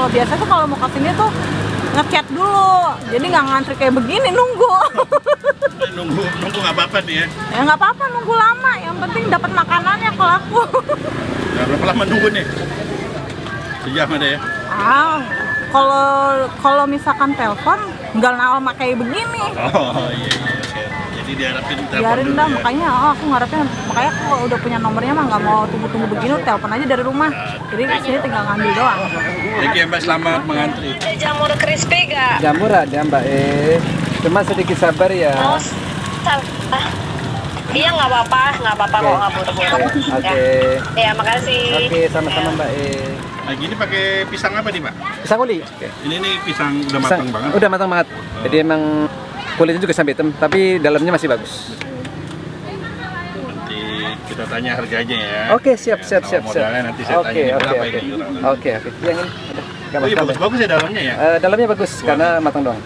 Kalau biasa tuh kalau mau kesini tuh ngechat dulu, jadi nggak ngantri kayak begini nunggu. nunggu nggak apa-apa nih ya. Ya nggak apa-apa nunggu lama, yang penting dapat makanannya kalau aku. Nah, berapa lama nunggu nih? Sejam ada ya? Kalau misalkan telepon nggak lama kayak begini. Oh iya. Jadi diharapin telepon Biarin dulu dah, ya. makanya aku ngarepin, makanya aku udah punya nomornya mah nggak mau tunggu-tunggu begini, telepon aja dari rumah. Jadi sini tinggal ngambil doang. Thank you Mbak, selamat mengantri. Jamur crispy gak? Jamur ada Mbak cuma sedikit sabar ya. Oh, iya nggak apa-apa kok, nggak buru-buru. Oke. Ya makasih. Oke, sama-sama Mbak Nah gini pakai pisang apa nih Pak? Pisang uli. Oke. Ini nih pisang udah matang banget. Udah matang banget. Jadi emang kulitnya juga sampai hitam, tapi dalamnya masih bagus. Nanti kita tanya harganya ya. Oke, siap. Kalau modalnya nanti saya tanya ini berapa ini jualan. Oke. Yang ini udah. Oh iya bagus ya dalamnya ya. Dalamnya bagus karena matang doang.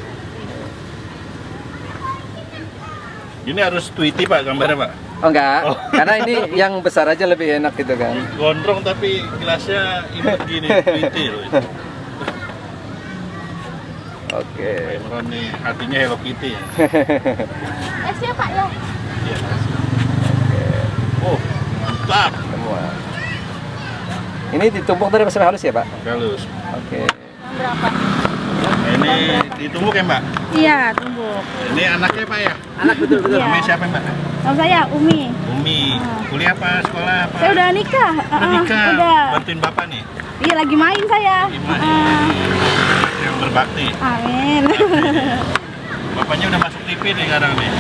Ini harus Tweety Pak gambarnya Pak. Oh enggak, karena ini yang besar aja lebih enak gitu kan. Gondrong tapi gelasnya imut gini, Tweety loh. Oke. Pak Imran nih hatinya Hello Kitty ya. Esnya Pak ya? Iya. Oh mantap. Semua. Ini ditumbuk dari sampai halus ya Pak? Halus. Oke. Berapa? Nah, ini ditumbuk ya Mbak? Iya, tumbuk. Ini anaknya Pak ya? Anak betul. Iya. Namanya siapa Mbak? Nama saya Umi. Umi. Kuliah apa? Sekolah apa? Saya udah nikah. Udah nikah. Udah. Bantuin Bapak nih? Iya, lagi main saya. Gimana? Yang berbakti. Amin. Bapaknya udah masuk TV nih sekarang nih.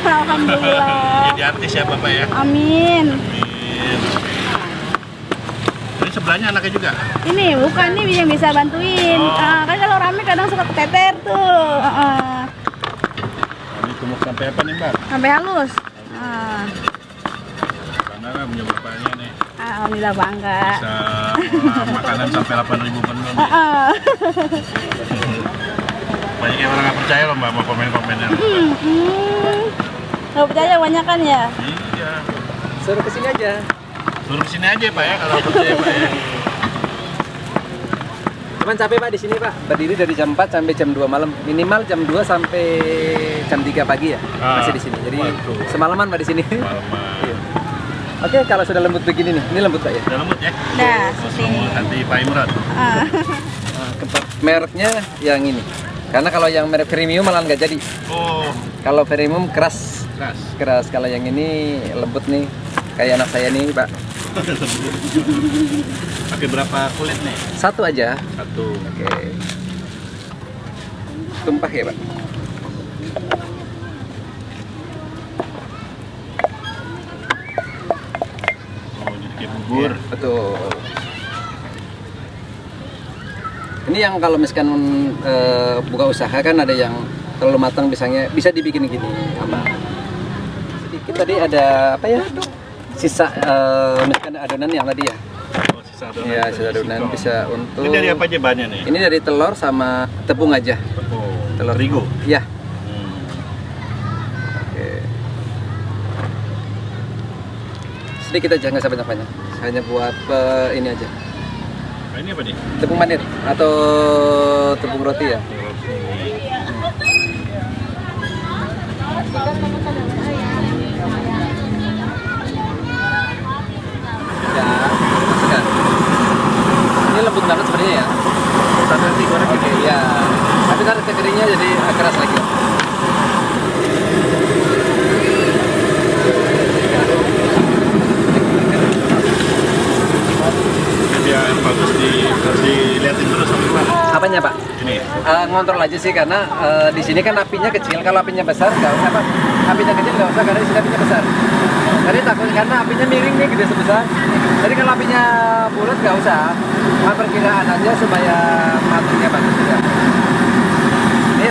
Alhamdulillah. Jadi artis ya Bapak ya? Amin. Amin. Ini sebelahnya anaknya juga? Ini bukan nih yang bisa bantuin. Oh. Kan kalau rame kadang suka keteter tuh. Ini tumbuk sampai apa nih Mbak? Sampai halus. Bangga punya bapaknya nih. Alhamdulillah bangga. Bisa olah makanan sampai 8.000 menu nih. Banyak yang orang nggak percaya loh Mbak sama komen-komennya. Nggak percaya banyak kan ya? Iya. Suruh kesini aja. Suruh kesini aja Pak ya kalau percaya Pak ya. Cuman capek Pak di sini Pak. Berdiri dari jam 4 sampai jam 2 malam. Minimal jam 2 sampai jam 3 pagi ya. Masih di sini. Jadi waduh. semalaman Pak di sini. Malaman. Iya. Oke, kalau sudah lembut begini nih. Ini lembut Pak ya. Udah lembut ya? Dah, Semua hati Pak Imran. Mereknya yang ini. Karena kalau yang merek premium malah nggak jadi. Oh, Kalau premium keras. keras. Kalau yang ini lembut nih. Kayak anak saya nih Pak. Pakai berapa kulit nih? Satu aja. Satu. Oke. Tumpah ya Pak. Oh, jadi kayak bubur. Iya, betul. Ini yang kalau misalkan buka usaha kan ada yang terlalu matang pisangnya bisa dibikin gini sama. Sedikit tadi ada apa ya? Sisa misalkan adonan yang tadi ya. Oh, sisa adonan. Iya, sisa adonan bisa untuk. Ini dari apa aja bahannya nih? Ini dari telur sama tepung aja. Oh, Telur terigu. Ya. Hmm. Oke. Sedikit aja nggak banyak-banyak. Hanya buat ini aja. Nah, ini apa nih? Tepung manir atau tepung roti ya. Ya, ini lembut banget sebenarnya ya. Sampai digoreng Oke, ya. Tapi kan keringnya jadi keras lagi. dia bagus harus dilihatin terus sama Pak. Apanya Pak? Ini. Ngontrol aja sih karena di sini kan apinya kecil. Kalau apinya besar nggak usah Pak. Apinya kecil nggak usah karena di sini apinya besar. Jadi takut karena apinya miring nih gede sebesar. Jadi kalau apinya bulat nggak usah. Perkiraan aja supaya matangnya bagus juga. Ini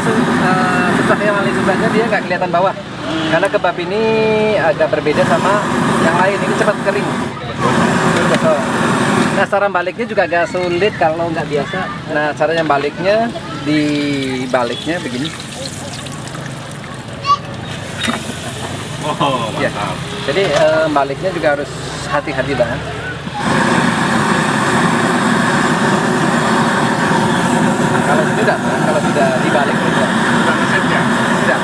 susah yang paling susahnya dia nggak kelihatan bawah. Karena kebab ini agak berbeda sama yang lain. Ini cepat kering. Betul. Nah, cara baliknya juga agak sulit kalau nggak biasa. Nah, cara yang baliknya dibaliknya begini. Oh, Ya. mantap. Jadi baliknya juga harus hati-hati banget. Sudah, kalau sudah dibalik gitu. Udah ngesetnya. Sudah.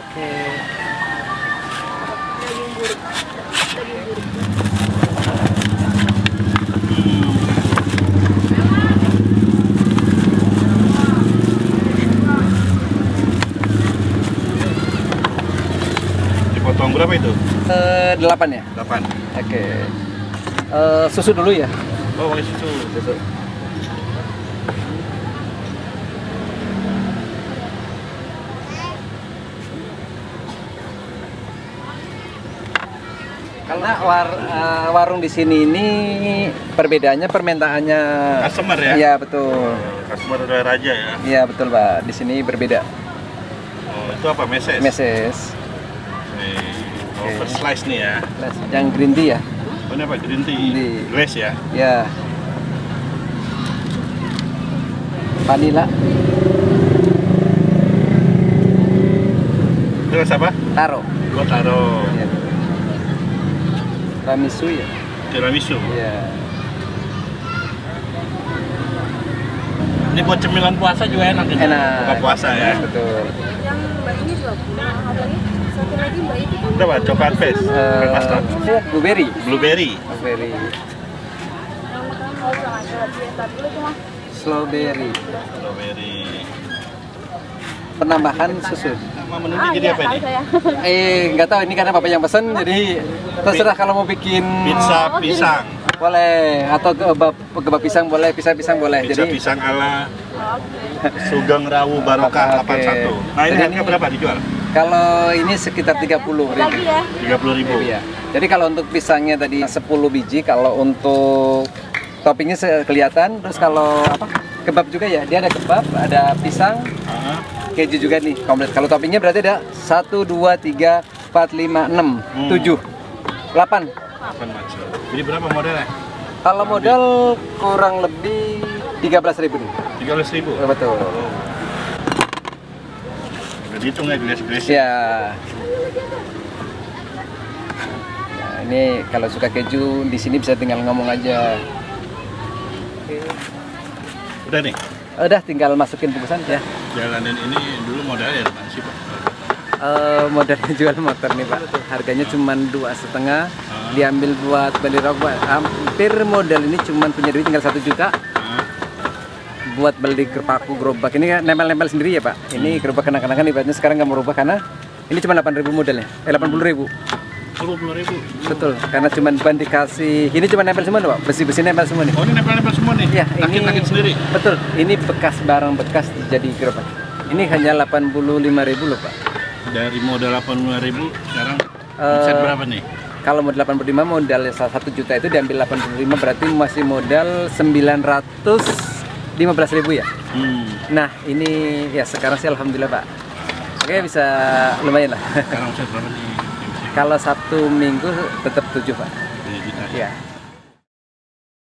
Oke. Dipotong berapa itu? 8 ya? 8. Oke. Susu dulu ya? Oh, pakai susu. Susu. Karena warung di sini ini perbedaannya permintaannya. Customer ya? Iya betul. Customer udah raja ya. Iya betul Pak. Di sini berbeda. Oh, itu apa? Meses? Meses. Nih. Oh, Oke. first slice nih ya. Yang green tea ya? Oh, ini apa? Green tea. Tea. Glaze ya? Ya. Vanilla. Terus apa? Taro. Gua taruh Ya. Tiramisu ya? tiramisu. Iya. Ini buat cemilan puasa juga enak ini. Enak. Buka puasa ya. Betul. Yang mbak ini 20, apa lagi? Satu lagi mbak itu kan Berapa? Coklat paste. Custard. Blueberry. Blueberry. Blueberry. Strawberry. Blueberry. Penambahan susu. Nama menunya jadi apa ini? Nggak tahu ini karena bapak yang pesen, jadi terserah kalau mau bikin Pizza pisang. boleh atau kebab pisang boleh, pisang boleh. Pizza Jadi pisang ala Sugeng Rawu Barokah Oke. 81. Nah, ini Jadi harga berapa dijual? kalau ini sekitar 30.000. lagi ya. 30.000. Ya. Jadi kalau untuk pisangnya tadi 10 biji, kalau untuk toppingnya kelihatan. Terus kalau kebab juga ya, dia ada kebab, ada pisang, Heeh. keju juga nih komplit. Kalau toppingnya berarti ada 1, 2, 3, 4, 5, 6, 7, 8. Apa macam? Jadi berapa modelnya? Kalau modal kurang lebih 13.000 nih. 13.000. Betul. Udah dihitung ya glaze-glaze. Ya. Nah, ini kalau suka keju di sini bisa tinggal ngomong aja. Udah nih. Udah tinggal masukin bungkusan ya. Jalanin ini dulu modalnya dari mana sih, Pak? Modalnya jual motor nih Pak. Harganya cuma 2,5. Diambil buat beli rokok. Hampir modal ini cuma punya duit tinggal 1 juta. Buat beli paku gerobak ini kan nempel-nempel sendiri ya Pak. Ini gerobak kenakan-kenakan ibaratnya sekarang nggak mau rubah karena ini cuma 8.000 modalnya. 80.000. 10.000. Betul. Karena cuma ban dikasih. Ini cuma nempel semua nih Pak. Besi-besi nempel semua nih. Oh, ini nempel-nempel semua nih? Ya, Rakit-rakit sendiri? Betul. Ini bekas barang bekas jadi gerobak. Ini hanya 85.000 loh Pak. Dari modal 85.000 sekarang Eh, set berapa nih? Kalau modal 85 modal 1 juta itu diambil 85 berarti masih modal 915.000 ya. Nah ini ya sekarang sih alhamdulillah Pak. Oke bisa lumayan lah. Sekarang set berapa nih? Kalau Sabtu Minggu tetap 7 Pak. 7 juta. Ya.